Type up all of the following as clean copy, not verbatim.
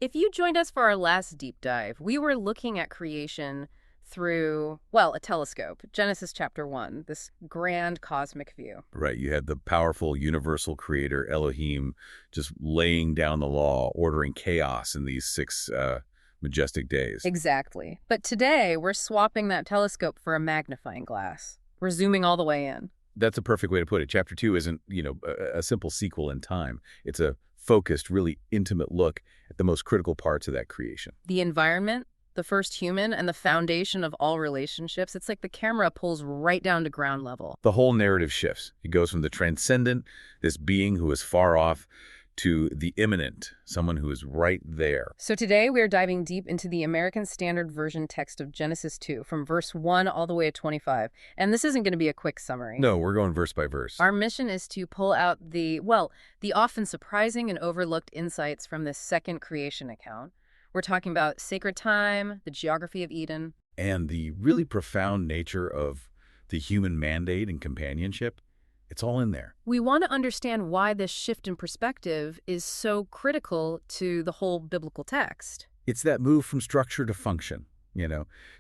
If you joined us for our last deep dive, we were looking at creation through, well, a telescope, Genesis chapter 1, this grand cosmic view. Right, you had the powerful universal creator Elohim just laying down the law, ordering chaos in these six majestic days. Exactly. But today, we're swapping that telescope for a magnifying glass. We're zooming all the way in. That's a perfect way to put it. Chapter 2 isn't, a simple sequel in time. It's a focused, really intimate look at the most critical parts of that creation. The environment, the first human, and the foundation of all relationships, it's like the camera pulls right down to ground level. The whole narrative shifts. It goes from the transcendent, this being who is far off, to the immanent, someone who is right there. So today we're diving deep into the American Standard Version text of Genesis 2, from verse 1 all the way to 25. And this isn't going to be a quick summary. No, we're going verse by verse. Our mission is to pull out the often surprising and overlooked insights from this second creation account. We're talking about sacred time, the geography of Eden, and the really profound nature of the human mandate and companionship. It's all in there. We want to understand why this shift in perspective is so critical to the whole biblical text. It's that move from structure to function.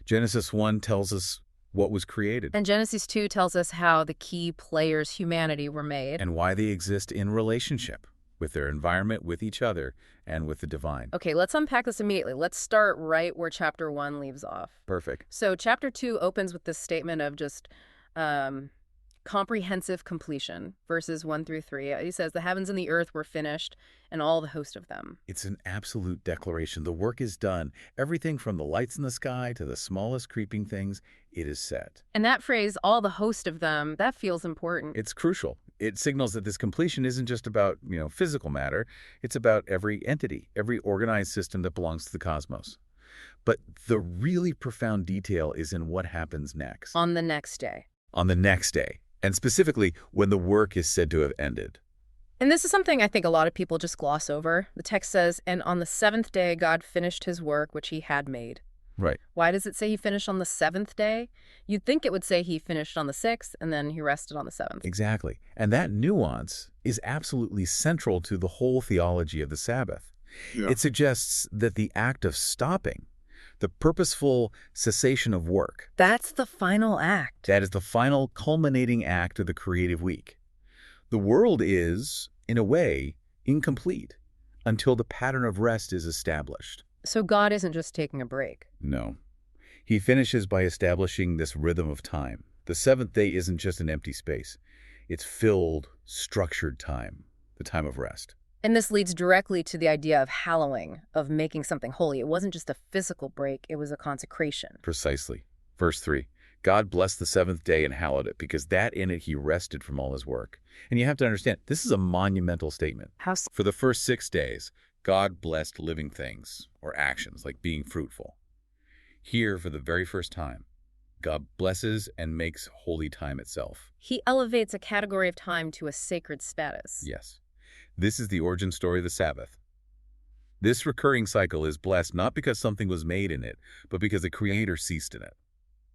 Genesis 1 tells us what was created. And Genesis 2 tells us how the key players, humanity, were made. And why they exist in relationship with their environment, with each other, and with the divine. Okay, let's unpack this immediately. Let's start right where chapter 1 leaves off. Perfect. So chapter 2 opens with this statement of just comprehensive completion, verses 1 through 3. He says, the heavens and the earth were finished, and all the host of them. It's an absolute declaration. The work is done. Everything from the lights in the sky to the smallest creeping things, it is set. And that phrase, all the host of them, that feels important. It's crucial. It signals that this completion isn't just about, physical matter. It's about every entity, every organized system that belongs to the cosmos. But the really profound detail is in what happens next. On the next day. On the next day. And specifically, when the work is said to have ended. And this is something I think a lot of people just gloss over. The text says, and on the seventh day, God finished his work, which he had made. Right. Why does it say he finished on the seventh day? You'd think it would say he finished on the sixth, and then he rested on the seventh. Exactly. And that nuance is absolutely central to the whole theology of the Sabbath. Yeah. It suggests that the act of stopping, the purposeful cessation of work, that's the final act. That is the final culminating act of the creative week. The world is, in a way, incomplete until the pattern of rest is established. So God isn't just taking a break. No. He finishes by establishing this rhythm of time. The seventh day isn't just an empty space. It's filled, structured time, the time of rest. And this leads directly to the idea of hallowing, of making something holy. It wasn't just a physical break, it was a consecration. Precisely. Verse 3, God blessed the seventh day and hallowed it, because that in it he rested from all his work. And you have to understand, this is a monumental statement. For the first 6 days, God blessed living things, or actions, like being fruitful. Here, for the very first time, God blesses and makes holy time itself. He elevates a category of time to a sacred status. Yes. This is the origin story of the Sabbath. This recurring cycle is blessed not because something was made in it, but because the Creator ceased in it.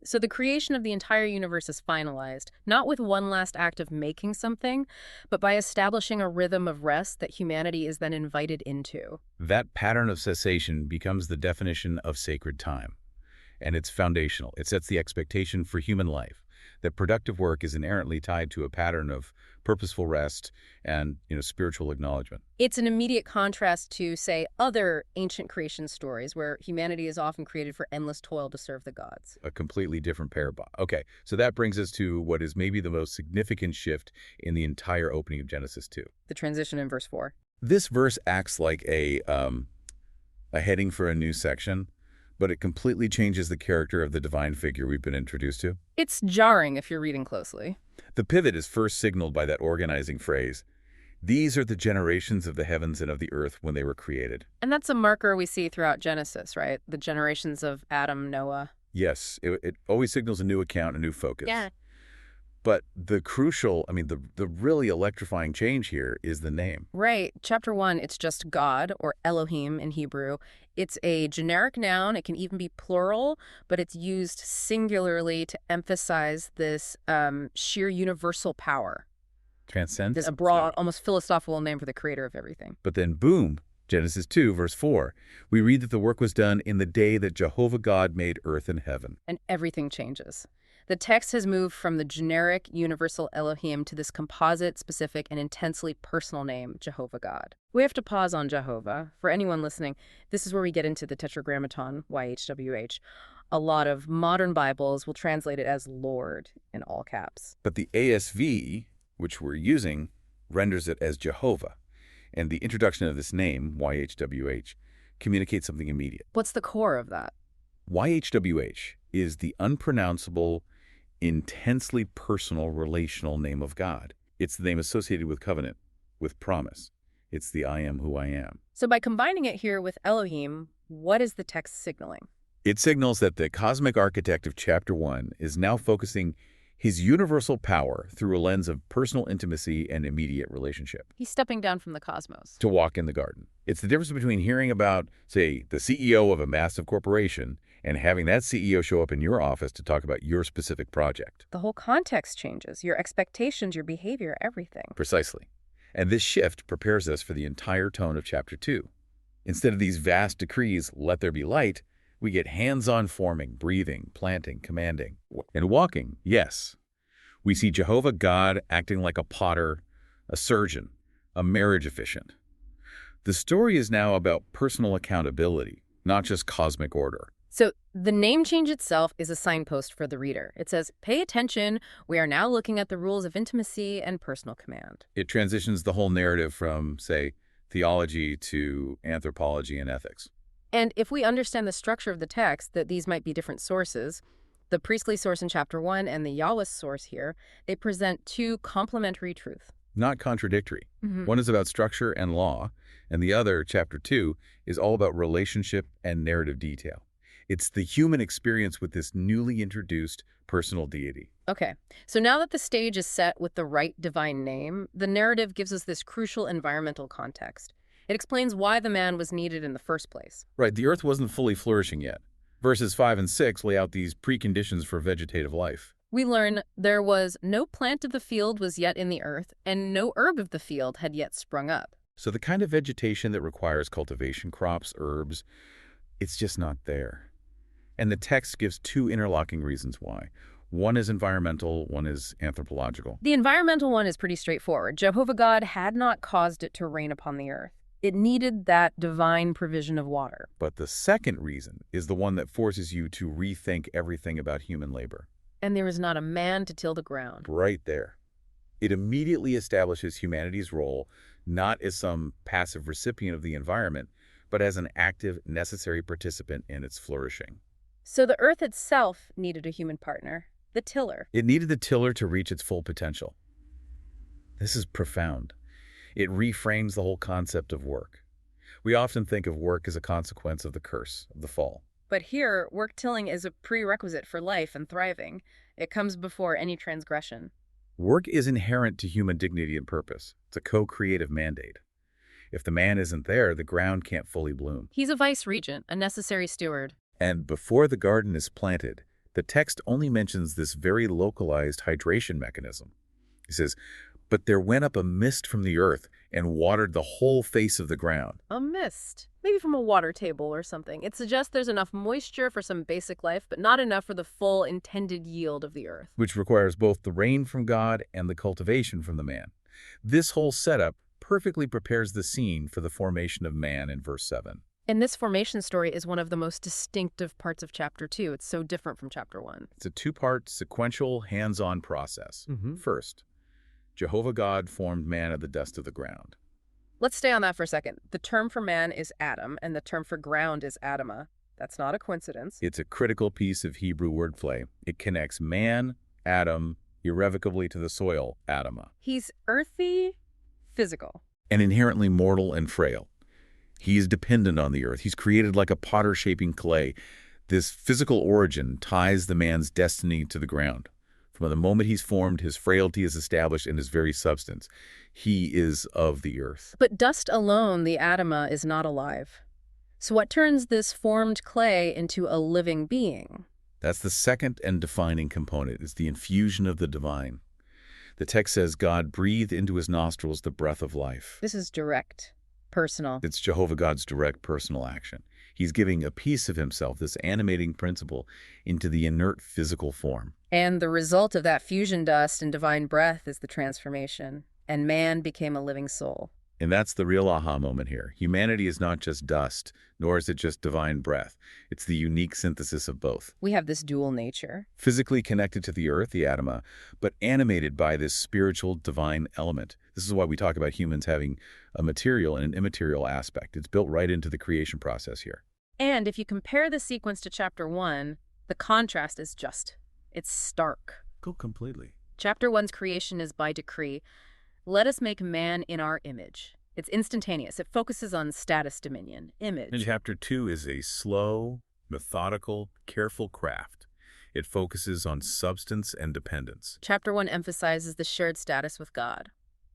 So the creation of the entire universe is finalized, not with one last act of making something, but by establishing a rhythm of rest that humanity is then invited into. That pattern of cessation becomes the definition of sacred time. And it's foundational. It sets the expectation for human life, that productive work is inherently tied to a pattern of purposeful rest and, spiritual acknowledgement. It's an immediate contrast to, say, other ancient creation stories where humanity is often created for endless toil to serve the gods. A completely different parabol. Okay, so that brings us to what is maybe the most significant shift in the entire opening of Genesis 2. The transition in verse 4. This verse acts like a heading for a new section, but it completely changes the character of the divine figure we've been introduced to. It's jarring if you're reading closely. The pivot is first signaled by that organizing phrase, "These are the generations of the heavens and of the earth when they were created." And that's a marker we see throughout Genesis, right? The generations of Adam, Noah. Yes, it always signals a new account, a new focus. Yeah. But the crucial, the really electrifying change here is the name. Right. Chapter 1, it's just God, or Elohim in Hebrew. It's a generic noun. It can even be plural, but it's used singularly to emphasize this sheer universal power. Transcendent. This a broad, almost philosophical name for the creator of everything. But then, boom, Genesis 2, verse 4, we read that the work was done in the day that Jehovah God made earth and heaven. And everything changes. The text has moved from the generic, universal Elohim to this composite, specific, and intensely personal name, Jehovah God. We have to pause on Jehovah. For anyone listening, this is where we get into the Tetragrammaton, YHWH. A lot of modern Bibles will translate it as Lord in all caps. But the ASV, which we're using, renders it as Jehovah. And the introduction of this name, YHWH, communicates something immediate. What's the core of that? YHWH is the unpronounceable, intensely personal relational name of God. It's the name associated with covenant, with promise. It's the I am who I am. So by combining it here with Elohim, what is the text signaling? It signals that the cosmic architect of chapter 1 is now focusing his universal power through a lens of personal intimacy and immediate relationship. He's stepping down from the cosmos. To walk in the garden. It's the difference between hearing about, say, the CEO of a massive corporation and having that CEO show up in your office to talk about your specific project. The whole context changes. Your expectations, your behavior, everything. Precisely. And this shift prepares us for the entire tone of chapter 2. Instead of these vast decrees, let there be light, we get hands-on forming, breathing, planting, commanding. And walking, yes. We see Jehovah God acting like a potter, a surgeon, a marriage officiant. The story is now about personal accountability, not just cosmic order. So the name change itself is a signpost for the reader. It says, pay attention, we are now looking at the rules of intimacy and personal command. It transitions the whole narrative from, say, theology to anthropology and ethics. And if we understand the structure of the text, that these might be different sources, the priestly source in chapter 1 and the Yahweh source here, they present two complementary truths. Not contradictory. One is about structure and law, and the other, chapter 2, is all about relationship and narrative detail. It's the human experience with this newly introduced personal deity. Okay, so now that the stage is set with the right divine name, the narrative gives us this crucial environmental context. It explains why the man was needed in the first place. Right, the earth wasn't fully flourishing yet. Verses 5 and 6 lay out these preconditions for vegetative life. We learn there was no plant of the field was yet in the earth, and no herb of the field had yet sprung up. So the kind of vegetation that requires cultivation, crops, herbs, it's just not there. And the text gives two interlocking reasons why. One is environmental, one is anthropological. The environmental one is pretty straightforward. Jehovah God had not caused it to rain upon the earth. It needed that divine provision of water. But the second reason is the one that forces you to rethink everything about human labor. And there is not a man to till the ground. Right there. It immediately establishes humanity's role not as some passive recipient of the environment, but as an active, necessary participant in its flourishing. So the earth itself needed a human partner, the tiller. It needed the tiller to reach its full potential. This is profound. It reframes the whole concept of work. We often think of work as a consequence of the curse, of the fall. But here, work tilling is a prerequisite for life and thriving. It comes before any transgression. Work is inherent to human dignity and purpose. It's a co-creative mandate. If the man isn't there, the ground can't fully bloom. He's a vice-regent, a necessary steward. And before the garden is planted, the text only mentions this very localized hydration mechanism. He says, "But there went up a mist from the earth and watered the whole face of the ground." A mist. Maybe from a water table or something. It suggests there's enough moisture for some basic life, but not enough for the full intended yield of the earth. Which requires both the rain from God and the cultivation from the man. This whole setup perfectly prepares the scene for the formation of man in verse 7. And this formation story is one of the most distinctive parts of chapter 2. It's so different from chapter 1. It's a two-part, sequential, hands-on process. First, Jehovah God formed man of the dust of the ground. Let's stay on that for a second. The term for man is Adam, and the term for ground is Adamah. That's not a coincidence. It's a critical piece of Hebrew wordplay. It connects man, Adam, irrevocably to the soil, Adamah. He's earthy, physical. And inherently mortal and frail. He is dependent on the earth. He's created like a potter shaping clay. This physical origin ties the man's destiny to the ground. From the moment he's formed, his frailty is established in his very substance. He is of the earth. But dust alone, the Adamah, is not alive. So what turns this formed clay into a living being? That's the second and defining component, is the infusion of the divine. The text says God breathed into his nostrils the breath of life. This is direct. Personal. It's Jehovah God's direct personal action. He's giving a piece of himself, this animating principle, into the inert physical form. And the result of that fusion dust and divine breath is the transformation. And man became a living soul. And that's the real aha moment here. Humanity is not just dust, nor is it just divine breath. It's the unique synthesis of both. We have this dual nature. Physically connected to the earth, the atoma, but animated by this spiritual divine element. This is why we talk about humans having a material and an immaterial aspect. It's built right into the creation process here. And if you compare the sequence to chapter 1, the contrast is it's stark. Go completely. Chapter 1's creation is by decree. Let us make man in our image. It's instantaneous. It focuses on status dominion, image. And chapter 2 is a slow, methodical, careful craft. It focuses on substance and dependence. Chapter 1 emphasizes the shared status with God,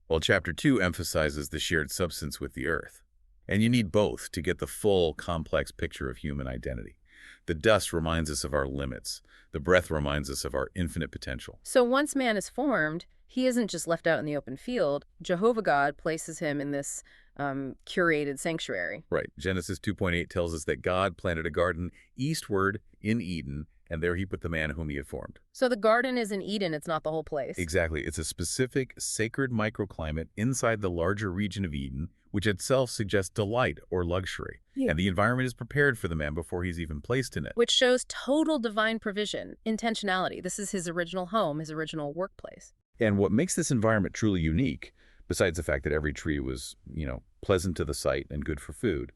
While chapter 2 emphasizes the shared substance with the earth. And you need both to get the full, complex picture of human identity. The dust reminds us of our limits. The breath reminds us of our infinite potential. So once man is formed, he isn't just left out in the open field. Jehovah God places him in this curated sanctuary. Right. Genesis 2:8 tells us that God planted a garden eastward in Eden, and there he put the man whom he had formed. So the garden is in Eden, it's not the whole place. Exactly. It's a specific, sacred microclimate inside the larger region of Eden, which itself suggests delight or luxury. Yeah. And the environment is prepared for the man before he's even placed in it. Which shows total divine provision, intentionality. This is his original home, his original workplace. And what makes this environment truly unique, besides the fact that every tree was, pleasant to the sight and good for food,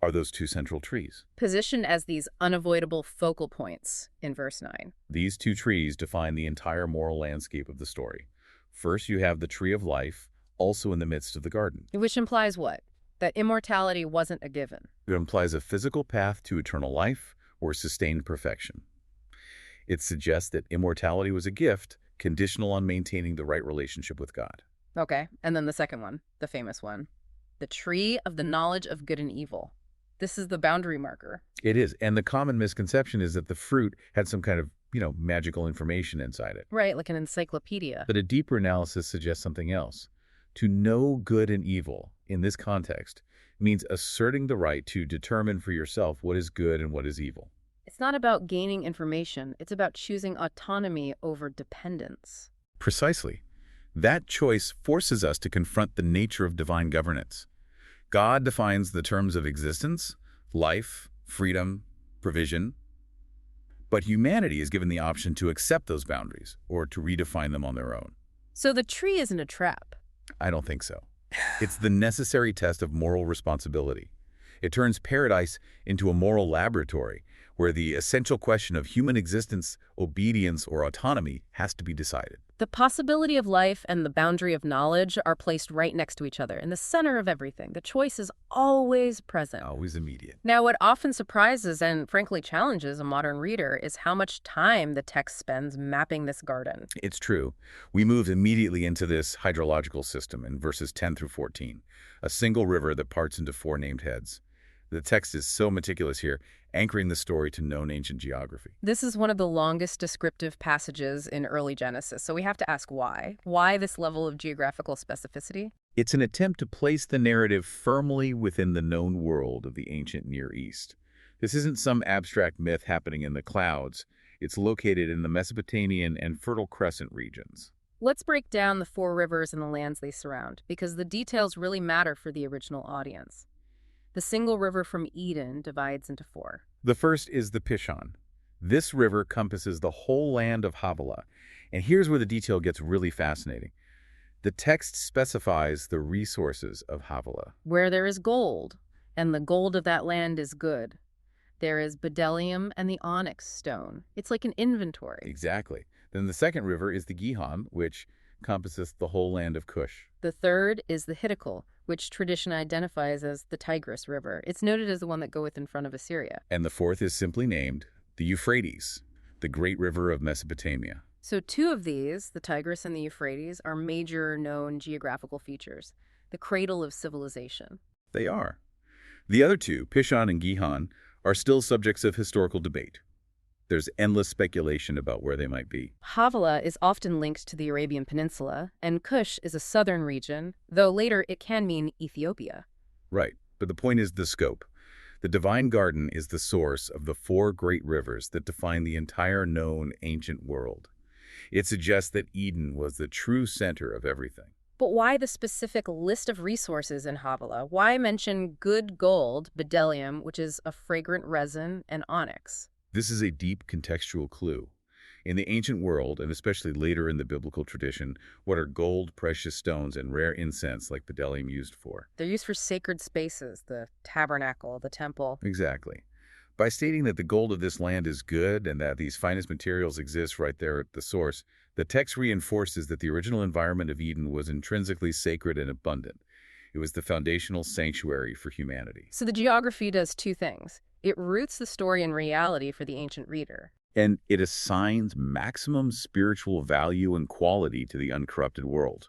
are those two central trees. Positioned as these unavoidable focal points in verse 9. These two trees define the entire moral landscape of the story. First, you have the tree of life, also in the midst of the garden. Which implies what? That immortality wasn't a given. It implies a physical path to eternal life or sustained perfection. It suggests that immortality was a gift, conditional on maintaining the right relationship with God. Okay, and then the second one, the famous one. The tree of the knowledge of good and evil. This is the boundary marker. It is, and the common misconception is that the fruit had some kind of, magical information inside it. Right, like an encyclopedia. But a deeper analysis suggests something else. To know good and evil, in this context, means asserting the right to determine for yourself what is good and what is evil. It's not about gaining information. It's about choosing autonomy over dependence. Precisely. That choice forces us to confront the nature of divine governance. God defines the terms of existence, life, freedom, provision. But humanity is given the option to accept those boundaries or to redefine them on their own. So the tree isn't a trap. I don't think so. It's the necessary test of moral responsibility. It turns paradise into a moral laboratory where the essential question of human existence, obedience, or autonomy has to be decided. The possibility of life and the boundary of knowledge are placed right next to each other, in the center of everything. The choice is always present. Always immediate. Now, what often surprises and frankly challenges a modern reader is how much time the text spends mapping this garden. It's true. We move immediately into this hydrological system in verses 10 through 14, a single river that parts into 4 named heads. The text is so meticulous here, anchoring the story to known ancient geography. This is one of the longest descriptive passages in early Genesis, so we have to ask why. Why this level of geographical specificity? It's an attempt to place the narrative firmly within the known world of the ancient Near East. This isn't some abstract myth happening in the clouds. It's located in the Mesopotamian and Fertile Crescent regions. Let's break down the 4 rivers and the lands they surround, because the details really matter for the original audience. The single river from Eden divides into 4. The first is the Pishon. This river compasses the whole land of Havilah. And here's where the detail gets really fascinating. The text specifies the resources of Havilah. Where there is gold, and the gold of that land is good. There is bdellium and the onyx stone. It's like an inventory. Exactly. Then the second river is the Gihon, which encompasses the whole land of Cush. The third is the Hiddekel, which tradition identifies as the Tigris River. It's noted as the one that goeth in front of Assyria. And the fourth is simply named the Euphrates, the great river of Mesopotamia. So 2 of these, the Tigris and the Euphrates, are major known geographical features, the cradle of civilization. They are. The other 2, Pishon and Gihon, are still subjects of historical debate. There's endless speculation about where they might be. Havilah is often linked to the Arabian Peninsula, and Cush is a southern region, though later it can mean Ethiopia. Right. But the point is the scope. The divine garden is the source of the four great rivers that define the entire known ancient world. It suggests that Eden was the true center of everything. But why the specific list of resources in Havilah? Why mention good gold, bdellium, which is a fragrant resin, and onyx? This is a deep contextual clue. In the ancient world, and especially later in the biblical tradition, what are gold, precious stones, and rare incense like bdellium used for? They're used for sacred spaces, the tabernacle, the temple. Exactly. By stating that the gold of this land is good and that these finest materials exist right there at the source, the text reinforces that the original environment of Eden was intrinsically sacred and abundant. It was the foundational sanctuary for humanity. So the geography does two things. It roots the story in reality for the ancient reader. And it assigns maximum spiritual value and quality to the uncorrupted world.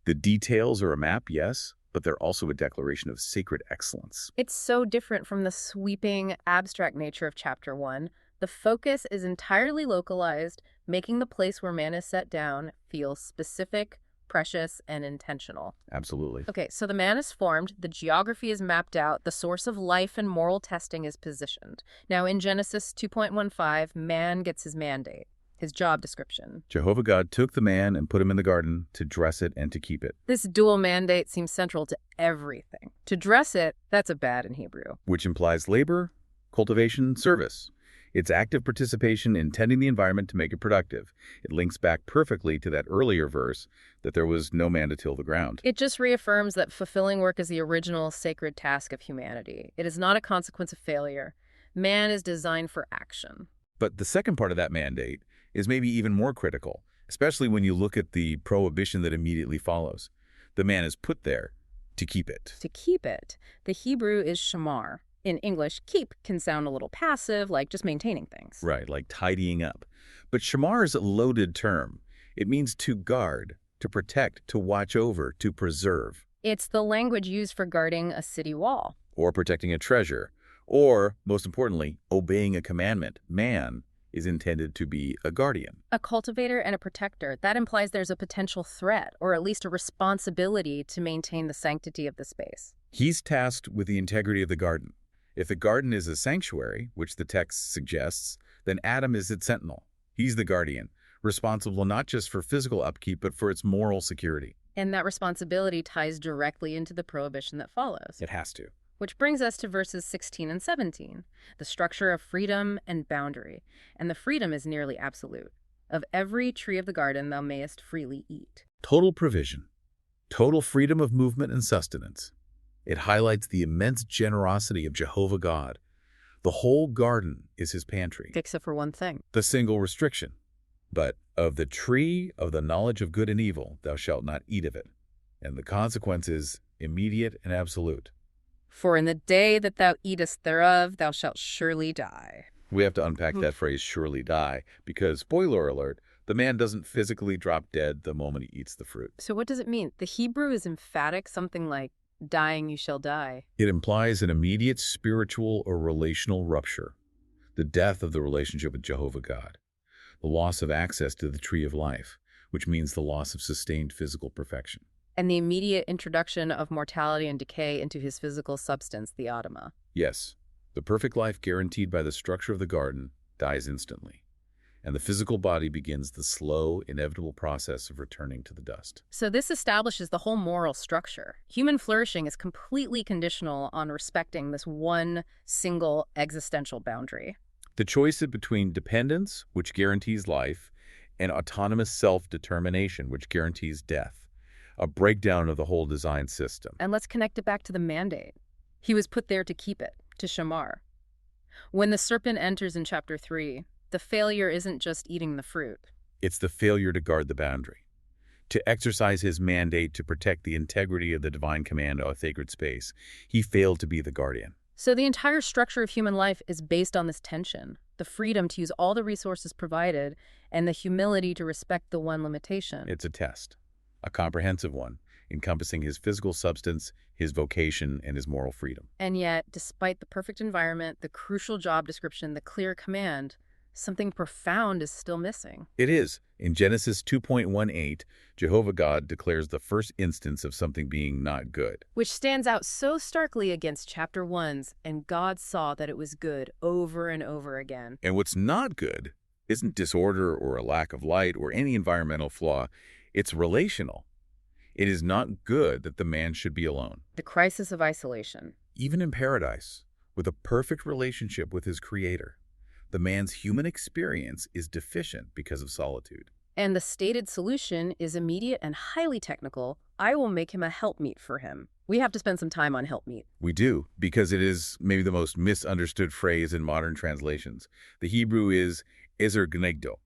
The details are a map, yes, but they're also a declaration of sacred excellence. It's so different from the sweeping, abstract nature of Chapter 1. The focus is entirely localized, making the place where man is set down feel specific, precious, and intentional. Absolutely. Okay, so the man is formed, the geography is mapped out, the source of life and moral testing is positioned. Now in Genesis 2.15, man gets his mandate, his job description. Jehovah God took the man and put him in the garden to dress it and to keep it. This dual mandate seems central to everything. To dress it, that's a bad in Hebrew. Which implies labor, cultivation, service. It's active participation in tending the environment to make it productive. It links back perfectly to that earlier verse that there was no man to till the ground. It just reaffirms that fulfilling work is the original sacred task of humanity. It is not a consequence of failure. Man is designed for action. But the second part of that mandate is maybe even more critical, especially when you look at the prohibition that immediately follows. The man is put there to keep it. To keep it. The Hebrew is shamar. In English, keep can sound a little passive, like just maintaining things. Right, like tidying up. But shamar is a loaded term. It means to guard, to protect, to watch over, to preserve. It's the language used for guarding a city wall. Or protecting a treasure. Or, most importantly, obeying a commandment. Man is intended to be a guardian. A cultivator and a protector. That implies there's a potential threat, or at least a responsibility to maintain the sanctity of the space. He's tasked with the integrity of the garden. If the garden is a sanctuary, which the text suggests, then Adam is its sentinel. He's the guardian, responsible not just for physical upkeep, but for its moral security. And that responsibility ties directly into the prohibition that follows. It has to. Which brings us to verses 16 and 17, the structure of freedom and boundary. And the freedom is nearly absolute. Of every tree of the garden thou mayest freely eat. Total provision. Total freedom of movement and sustenance. It highlights the immense generosity of Jehovah God. The whole garden is his pantry. Except for one thing. The single restriction. But of the tree of the knowledge of good and evil, thou shalt not eat of it. And the consequence is immediate and absolute. For in the day that thou eatest thereof, thou shalt surely die. We have to unpack that phrase, surely die, because, spoiler alert, the man doesn't physically drop dead the moment he eats the fruit. So what does it mean? The Hebrew is emphatic, something like, dying you shall die. It implies an immediate spiritual or relational rupture, the death of the relationship with Jehovah God, the loss of access to the tree of life, which means the loss of sustained physical perfection. And the immediate introduction of mortality and decay into his physical substance, the Adamah. Yes, the perfect life guaranteed by the structure of the garden dies instantly, and the physical body begins the slow, inevitable process of returning to the dust. So this establishes the whole moral structure. Human flourishing is completely conditional on respecting this one single existential boundary. The choice is between dependence, which guarantees life, and autonomous self-determination, which guarantees death. A breakdown of the whole design system. And let's connect it back to the mandate. He was put there to keep it, to shamar. When the serpent enters in chapter 3, the failure isn't just eating the fruit. It's the failure to guard the boundary, to exercise his mandate to protect the integrity of the divine command of a sacred space. He failed to be the guardian. So the entire structure of human life is based on this tension, the freedom to use all the resources provided, and the humility to respect the one limitation. It's a test, a comprehensive one, encompassing his physical substance, his vocation, and his moral freedom. And yet, despite the perfect environment, the crucial job description, the clear command, Something profound is still missing. It is. In Genesis 2.18, Jehovah God declares the first instance of something being not good. Which stands out so starkly against chapter 1's, and God saw that it was good over and over again. And what's not good isn't disorder or a lack of light or any environmental flaw. It's relational. It is not good that the man should be alone. The crisis of isolation. Even in paradise, with a perfect relationship with his creator, the man's human experience is deficient because of solitude. And the stated solution is immediate and highly technical. I will make him a helpmeet for him. We have to spend some time on helpmeet. We do, because it is maybe the most misunderstood phrase in modern translations. The Hebrew is ezer gnegdo.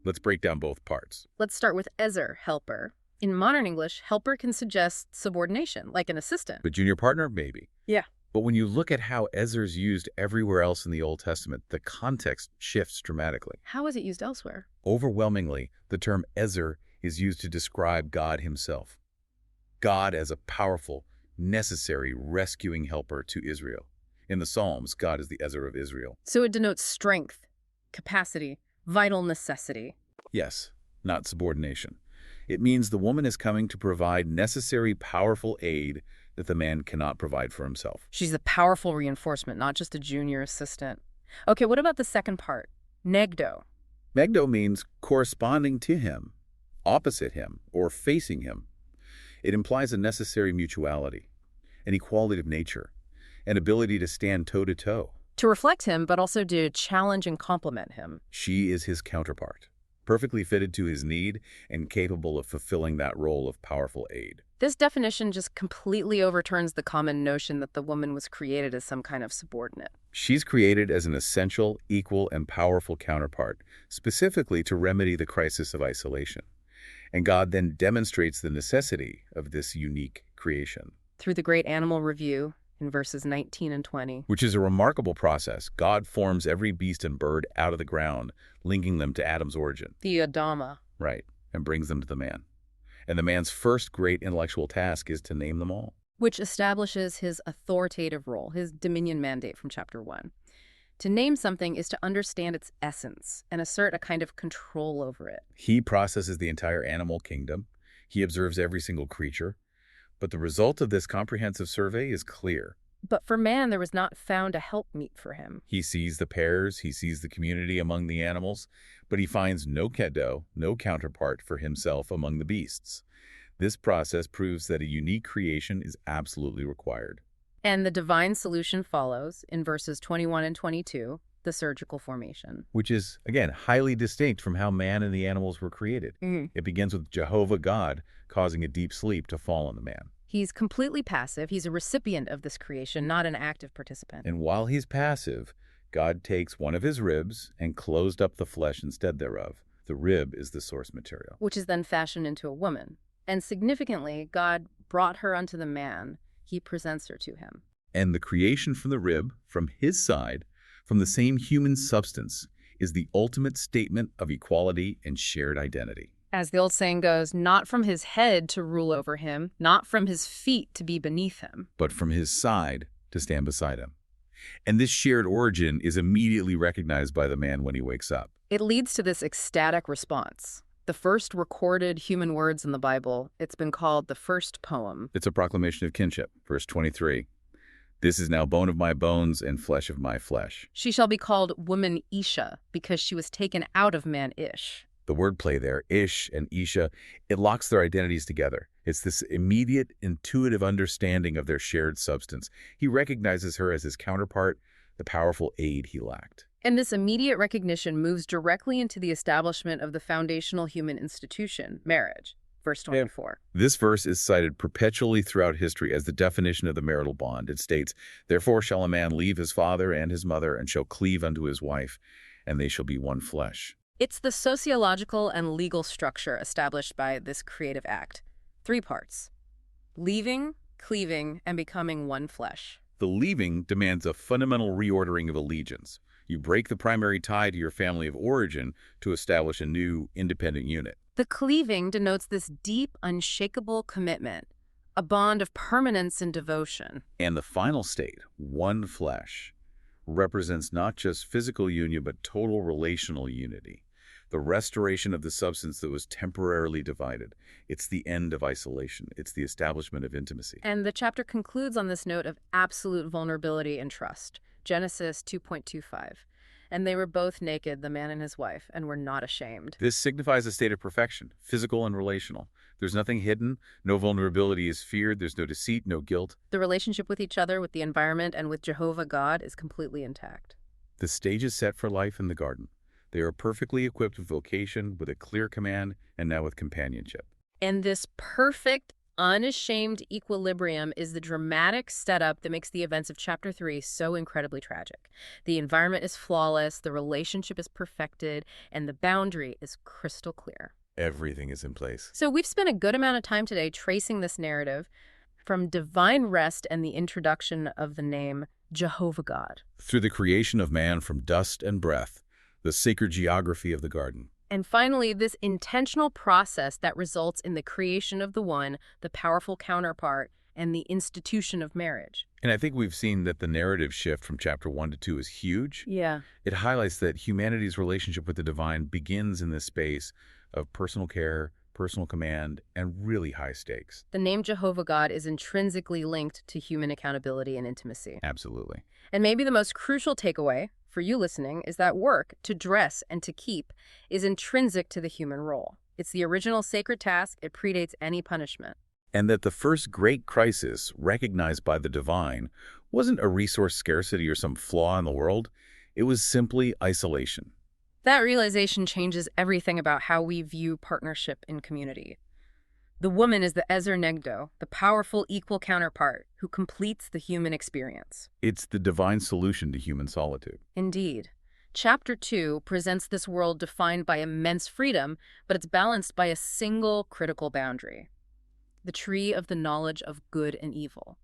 Let's break down both parts. Let's start with ezer, helper. In modern English, helper can suggest subordination, like an assistant. But junior partner, maybe. Yeah. But when you look at how ezer's used everywhere else in the Old Testament, the context shifts dramatically. How is it used elsewhere? Overwhelmingly, the term ezer is used to describe God himself. God as a powerful, necessary, rescuing helper to Israel. In the Psalms, God is the Ezer of Israel. So it denotes strength, capacity, vital necessity. Yes, not subordination. It means the woman is coming to provide necessary, powerful aid that the man cannot provide for himself. She's a powerful reinforcement, not just a junior assistant. Okay, what about the second part? Negdo. Megdo means corresponding to him, opposite him, or facing him. It implies a necessary mutuality, an equality of nature, an ability to stand toe-to-toe. To reflect him, but also to challenge and complement him. She is his counterpart, perfectly fitted to his need and capable of fulfilling that role of powerful aid. This definition just completely overturns the common notion that the woman was created as some kind of subordinate. She's created as an essential, equal, and powerful counterpart, specifically to remedy the crisis of isolation. And God then demonstrates the necessity of this unique creation. Through the great animal review in verses 19 and 20. Which is a remarkable process. God forms every beast and bird out of the ground, linking them to Adam's origin. The Adama. Right, and brings them to the man. And the man's first great intellectual task is to name them all. Which establishes his authoritative role, his dominion mandate from chapter 1. To name something is to understand its essence and assert a kind of control over it. He processes the entire animal kingdom. He observes every single creature. But the result of this comprehensive survey is clear. But for man, there was not found a helpmeet for him. He sees the pairs, he sees the community among the animals, but he finds no kedo, no counterpart for himself among the beasts. This process proves that a unique creation is absolutely required. And the divine solution follows in verses 21 and 22, the surgical formation. Which is, again, highly distinct from how man and the animals were created. It begins with Jehovah God causing a deep sleep to fall on the man. He's completely passive. He's a recipient of this creation, not an active participant. And while he's passive, God takes one of his ribs and closed up the flesh instead thereof. The rib is the source material. Which is then fashioned into a woman. And significantly, God brought her unto the man. He presents her to him. And the creation from the rib, from his side, from the same human substance, is the ultimate statement of equality and shared identity. As the old saying goes, not from his head to rule over him, not from his feet to be beneath him, but from his side to stand beside him. And this shared origin is immediately recognized by the man when he wakes up. It leads to this ecstatic response. The first recorded human words in the Bible, it's been called the first poem. It's a proclamation of kinship, verse 23. This is now bone of my bones and flesh of my flesh. She shall be called woman Isha, because she was taken out of man Ish. The wordplay there, Ish and Isha, it locks their identities together. It's this immediate, intuitive understanding of their shared substance. He recognizes her as his counterpart, the powerful aid he lacked. And this immediate recognition moves directly into the establishment of the foundational human institution, marriage. Verse 24. This verse is cited perpetually throughout history as the definition of the marital bond. It states, therefore shall a man leave his father and his mother and shall cleave unto his wife, and they shall be one flesh. It's the sociological and legal structure established by this creative act. 3 parts: leaving, cleaving, and becoming one flesh. The leaving demands a fundamental reordering of allegiance. You break the primary tie to your family of origin to establish a new, independent unit. The cleaving denotes this deep, unshakable commitment, a bond of permanence and devotion. And the final state, one flesh, represents not just physical union, but total relational unity. The restoration of the substance that was temporarily divided. It's the end of isolation. It's the establishment of intimacy. And the chapter concludes on this note of absolute vulnerability and trust. Genesis 2.25. And they were both naked, the man and his wife, and were not ashamed. This signifies a state of perfection, physical and relational. There's nothing hidden, no vulnerability is feared, there's no deceit, no guilt. The relationship with each other, with the environment, and with Jehovah God is completely intact. The stage is set for life in the garden. They are perfectly equipped with vocation, with a clear command, and now with companionship. And this perfect, unashamed equilibrium is the dramatic setup that makes the events of Chapter 3 so incredibly tragic. The environment is flawless, the relationship is perfected, and the boundary is crystal clear. Everything is in place. So we've spent a good amount of time today tracing this narrative from divine rest and the introduction of the name Jehovah God. Through the creation of man from dust and breath, the sacred geography of the garden. And finally, this intentional process that results in the creation of the one, the powerful counterpart, and the institution of marriage. And I think we've seen that the narrative shift from chapter 1 to 2 is huge. Yeah. It highlights that humanity's relationship with the divine begins in this space of personal care, personal command, and really high stakes. The name Jehovah God is intrinsically linked to human accountability and intimacy. Absolutely. And maybe the most crucial takeaway for you listening is that work, to dress and to keep, is intrinsic to the human role. It's the original sacred task. It predates any punishment. And that the first great crisis recognized by the divine wasn't a resource scarcity or some flaw in the world. It was simply isolation. That realization changes everything about how we view partnership in community. The woman is the Ezer Negdo, the powerful equal counterpart who completes the human experience. It's the divine solution to human solitude. Indeed. Chapter 2 presents this world defined by immense freedom, but it's balanced by a single critical boundary: the tree of the knowledge of good and evil.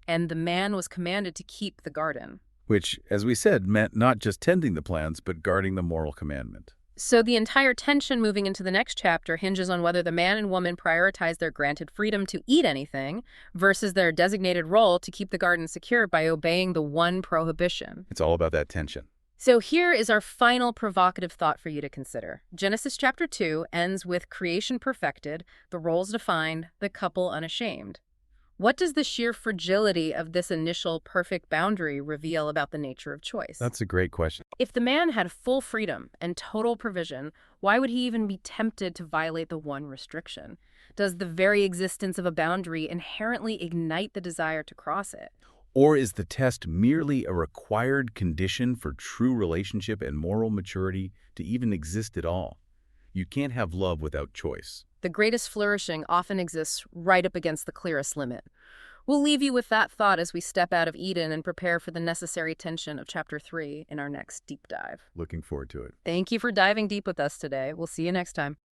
And the man was commanded to keep the garden. Which, as we said, meant not just tending the plants, but guarding the moral commandment. So the entire tension moving into the next chapter hinges on whether the man and woman prioritize their granted freedom to eat anything versus their designated role to keep the garden secure by obeying the one prohibition. It's all about that tension. So here is our final provocative thought for you to consider. Genesis chapter 2 ends with creation perfected, the roles defined, the couple unashamed. What does the sheer fragility of this initial perfect boundary reveal about the nature of choice? That's a great question. If the man had full freedom and total provision, why would he even be tempted to violate the one restriction? Does the very existence of a boundary inherently ignite the desire to cross it? Or is the test merely a required condition for true relationship and moral maturity to even exist at all? You can't have love without choice. The greatest flourishing often exists right up against the clearest limit. We'll leave you with that thought as we step out of Eden and prepare for the necessary tension of Chapter 3 in our next deep dive. Looking forward to it. Thank you for diving deep with us today. We'll see you next time.